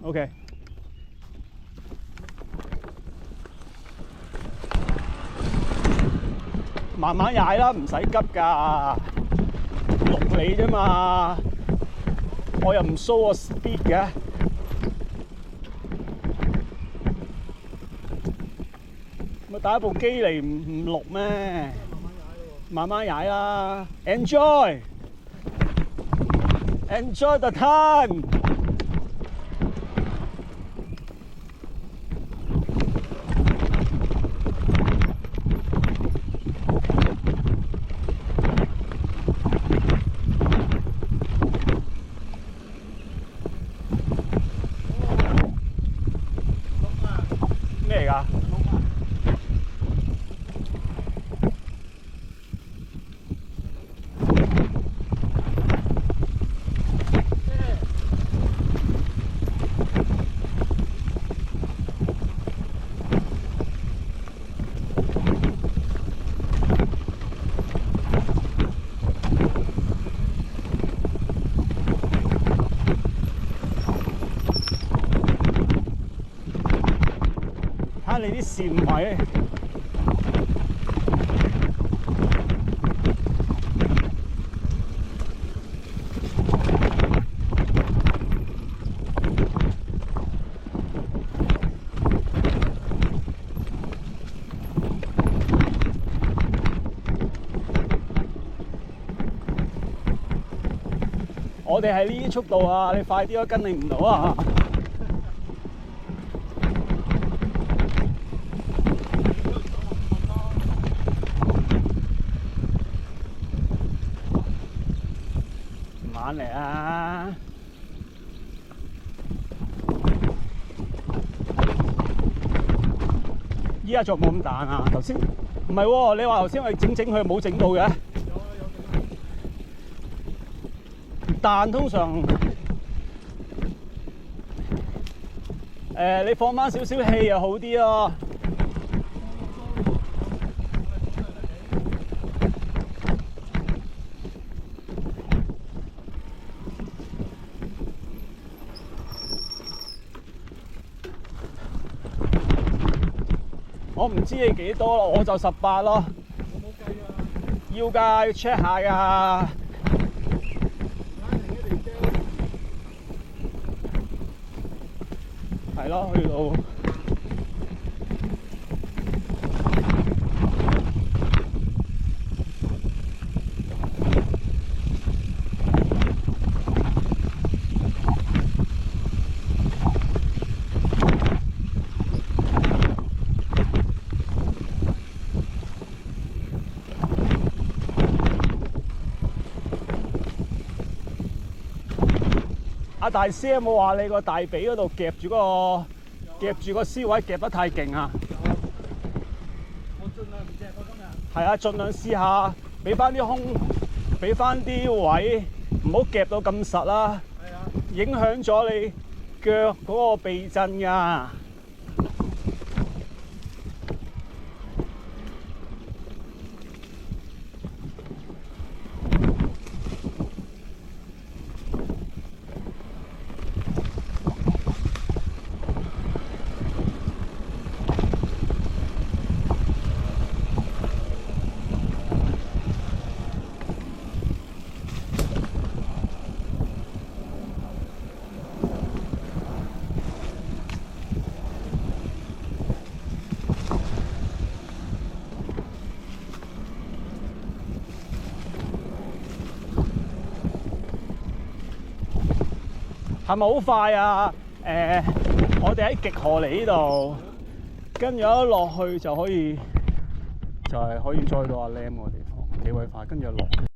OK。慢慢踩啦，唔使急㗎，錄你啫嘛。我又唔 show 我 speed 嘅。咪帶一部機嚟唔錄咩？慢慢踩啦 ，enjoy the time。咩嚟㗎？睇下你啲線位。我哋係呢啲速度啊，你快啲都跟你唔到啊！慢嚟啊！依家仲冇咁彈啊！頭先唔係喎，你話頭先我哋整佢冇整到嘅。彈通常你放翻少少氣又好啲咯。我唔知你幾多咯，我就18咯。我冇計啊！要㗎，要 check 下㗎。係咯，去到。阿大師有冇話你個大髀嗰度夾住個絲位夾得太勁啊？我盡量唔隻我今日。係啊，盡量試下俾翻啲空，俾翻啲位，唔好夾到咁實啦。係啊。影響咗你腳嗰個避震㗎。係咪好快啊？我哋喺極河嚟呢度，跟住一落去就可以，就係可以載到阿 Lam 個地方，幾鬼快，跟住落。